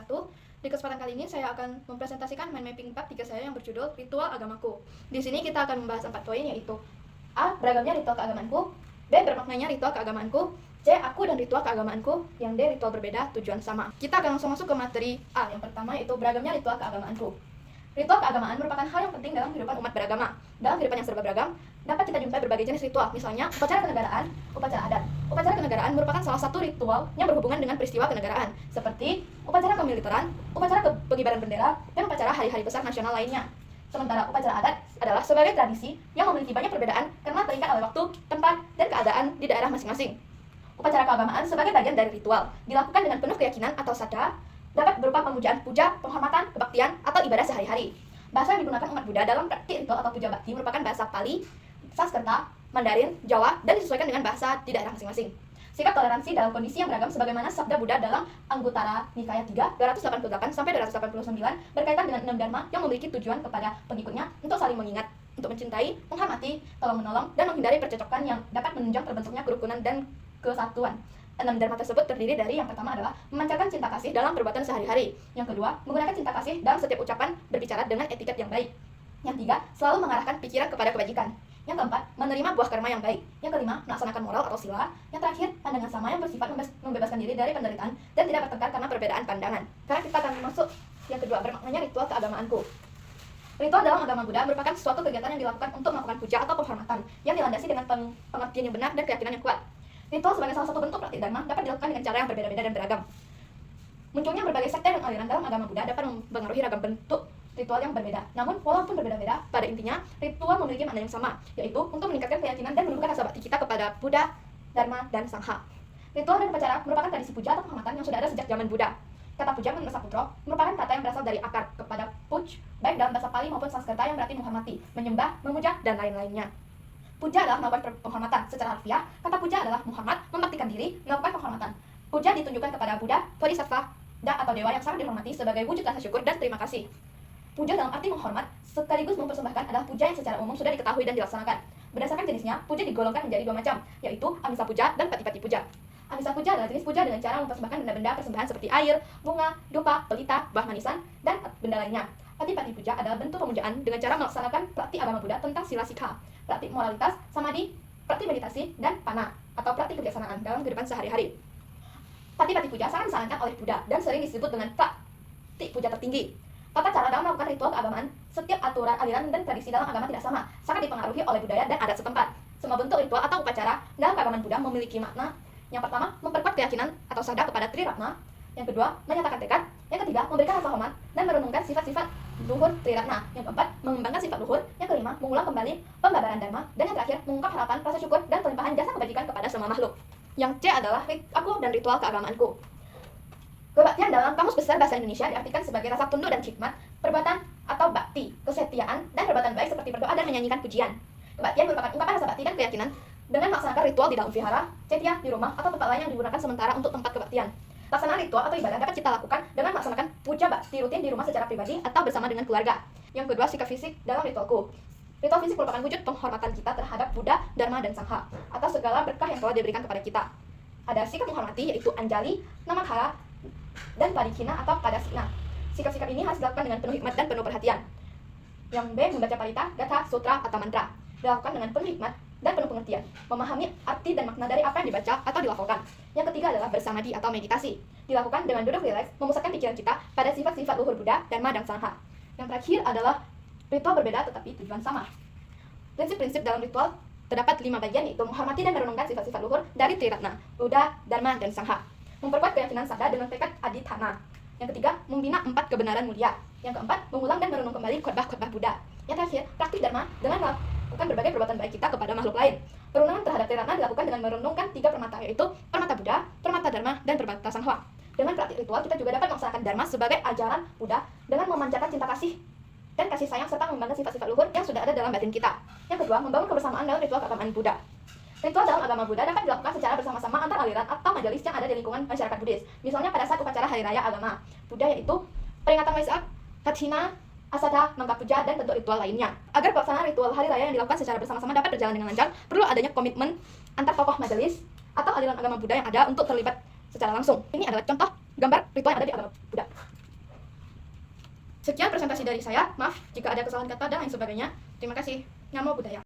1. Di kesempatan kali ini saya akan mempresentasikan mind mapping bab 3 saya yang berjudul Ritual Agamaku. Di sini kita akan membahas 4 poin, yaitu A. Beragamnya ritual keagamaanku, B. Bermaknanya ritual keagamaanku, C. Aku dan ritual keagamaanku, yang D. Ritual berbeda, tujuan sama. Kita akan langsung masuk ke materi A. Yang pertama yaitu beragamnya ritual keagamaanku. Ritual keagamaan merupakan hal yang penting dalam kehidupan umat beragama. Dalam kehidupan yang serba beragam, dapat kita jumpai berbagai jenis ritual, misalnya upacara kenegaraan, upacara adat. Upacara kenegaraan merupakan salah satu ritual yang berhubungan dengan peristiwa kenegaraan, seperti upacara kemiliteran, upacara pengibaran bendera, dan upacara hari-hari besar nasional lainnya. Sementara upacara adat adalah sebagai tradisi yang memiliki banyak perbedaan karena terikat oleh waktu, tempat, dan keadaan di daerah masing-masing. Upacara keagamaan sebagai bagian dari ritual dilakukan dengan penuh keyakinan atau sadar, dapat berupa pemujaan, puja, penghormatan, kebaktian, atau ibadah sehari-hari. Bahasa yang digunakan umat Buddha dalam praktik ritual atau puja bakti merupakan bahasa Pali, Sanskerta, Mandarin, Jawa, dan disesuaikan dengan bahasa di daerah masing-masing. Sikap toleransi dalam kondisi yang beragam sebagaimana sabda Buddha dalam Anguttara Nikaya 3, 288-289 berkaitan dengan 6 dharma yang memiliki tujuan kepada pengikutnya untuk saling mengingat, untuk mencintai, menghormati, tolong-menolong, dan menghindari percekcokan yang dapat menunjang terbentuknya kerukunan dan kesatuan. 6 dharma tersebut terdiri dari yang pertama adalah memancarkan cinta kasih dalam perbuatan sehari-hari. Yang kedua, menggunakan cinta kasih dalam setiap ucapan berbicara dengan etiket yang baik. Yang tiga, selalu mengarahkan pikiran kepada kebajikan. Yang keempat, menerima buah karma yang baik. Yang kelima, melaksanakan moral atau sila. Yang terakhir, pandangan sama yang bersifat membebaskan diri dari penderitaan dan tidak bertengkar karena perbedaan pandangan. Sekarang kita akan masuk yang kedua, bermaknanya ritual keagamaanku. Ritual dalam agama Buddha merupakan suatu kegiatan yang dilakukan untuk melakukan puja atau penghormatan yang dilandasi dengan pengertian yang benar dan keyakinan yang kuat. Ritual sebagai salah satu bentuk praktik dharma dapat dilakukan dengan cara yang berbeda-beda dan beragam. Munculnya berbagai sekte dan aliran dalam agama Buddha dapat mempengaruhi ragam bentuk ritual yang berbeda. Namun, walaupun berbeda-beda, pada intinya, ritual memiliki makna yang sama, yaitu untuk meningkatkan keyakinan dan menumbuhkan rasa bakti kita kepada Buddha, Dharma, dan Sangha. Ritual dan upacara merupakan tradisi puja atau penghormatan yang sudah ada sejak zaman Buddha. Kata puja menurut Saputro merupakan kata yang berasal dari akar kepada puj, baik dalam bahasa Pali maupun Sanskerta yang berarti menghormati, menyembah, memuja, dan lain-lainnya. Puja adalah melakukan penghormatan. Secara harfiah, kata puja adalah muhammad, membaktikan diri, melakukan penghormatan. Puja ditunjukkan kepada Buddha, Bodhisattva, atau dewa yang sangat dihormati sebagai wujud rasa syukur dan terima kasih. Puja dalam arti menghormat sekaligus mempersembahkan adalah puja yang secara umum sudah diketahui dan dilaksanakan. Berdasarkan jenisnya, puja digolongkan menjadi 2 macam, yaitu amisa puja dan pati-pati puja. Amisa puja adalah jenis puja dengan cara mempersembahkan benda-benda persembahan seperti air, bunga, dupa, pelita, buah manisan, dan benda lainnya. Pati-pati puja adalah bentuk pemujaan dengan cara melaksanakan praktik agama Buddha tentang sila sikha, praktik moralitas, samadhi, praktik meditasi, dan pana, atau praktik kebijaksanaan dalam kehidupan sehari-hari. Pati-pati puja sangat disarankan oleh Buddha dan sering disebut dengan praktik puja tertinggi. Tata cara dalam melakukan ritual keagamaan, setiap aturan, aliran, dan tradisi dalam agama tidak sama, sangat dipengaruhi oleh budaya dan adat setempat. Semua bentuk ritual atau upacara dalam keagamaan Buddha memiliki makna. Yang pertama, memperkuat keyakinan atau sadar kepada Triratna. Yang kedua, menyatakan tekad. Yang ketiga, memberikan rasa hormat dan merenungkan sifat-sifat luhur Triratna. Yang keempat, mengembangkan sifat luhur. Yang kelima, mengulang kembali pembabaran dharma. Dan yang terakhir, mengungkap harapan, rasa syukur, dan pelimpahan jasa kebajikan kepada semua makhluk. Yang C adalah aku dan ritual keagamaanku. Kebaktian dalam Kamus Besar Bahasa Indonesia diartikan sebagai rasa tunduk dan khidmat, perbuatan atau bakti, kesetiaan, dan perbuatan baik seperti berdoa dan menyanyikan pujian. Kebaktian merupakan ungkapan rasa bakti dan keyakinan dengan melaksanakan ritual di dalam vihara, cetia, di rumah, atau tempat lain yang digunakan sementara untuk tempat kebaktian. Laksanaan ritual atau ibadah dapat kita lakukan dengan melaksanakan puja bakti rutin di rumah secara pribadi atau bersama dengan keluarga. Yang kedua, sikap fisik dalam ritualku. Ritual fisik merupakan wujud penghormatan kita terhadap Buddha, Dharma, dan Sangha, atas segala berkah yang telah diberikan kepada kita. Ada sikap menghormati, yaitu anjali, namaskara, dan parikina atau padasina. Sikap-sikap ini harus dilakukan dengan penuh hikmat dan penuh perhatian. Yang B, membaca parita, gatha, sutra, atau mantra. Dilakukan dengan penuh hikmat dan penuh pengertian, memahami arti dan makna dari apa yang dibaca atau dilafalkan. Yang ketiga adalah bersamadhi atau meditasi. Dilakukan dengan duduk rileks, memusatkan pikiran kita pada sifat-sifat luhur Buddha, Dharma, dan Sangha. Yang terakhir adalah ritual berbeda tetapi tujuan sama. Prinsip-prinsip dalam ritual terdapat 5 bagian, yaitu menghormati dan merenungkan sifat-sifat luhur dari Triratna, Buddha, Dharma, dan Sangha. Memperkuat keyakinan sadar dengan tekad adithana. Yang ketiga, membina 4 kebenaran mulia. Yang keempat, mengulang dan merenung kembali khotbah-khotbah Buddha. Yang terakhir, praktik dharma dengan melakukan berbagai perbuatan baik kita kepada makhluk lain. Perunungan terhadap Triratna dilakukan dengan merenungkan 3 permata, yaitu permata Buddha, permata Dharma, dan permata Sangha. Dengan praktik ritual, kita juga dapat melaksanakan dharma sebagai ajaran Buddha dengan memancarkan cinta kasih dan kasih sayang serta mengembangkan sifat-sifat luhur yang sudah ada dalam batin kita. Yang kedua, membangun kebersamaan dalam ritual keagamaan Buddha. Ritual dalam agama Buddha dapat dilakukan secara bersama-sama antar aliran atau majelis yang ada di lingkungan masyarakat Buddhis. Misalnya pada saat upacara hari raya agama Buddha, yaitu peringatan Waisak, Kathina, Asada, Mangga Puja, dan bentuk ritual lainnya. Agar pelaksanaan ritual hari raya yang dilakukan secara bersama-sama dapat berjalan dengan lancar, perlu adanya komitmen antar tokoh majelis atau aliran agama Buddha yang ada untuk terlibat secara langsung. Ini adalah contoh gambar ritual yang ada di agama Buddha. Sekian presentasi dari saya. Maaf jika ada kesalahan kata dan lain sebagainya. Terima kasih. Namo Buddhaya.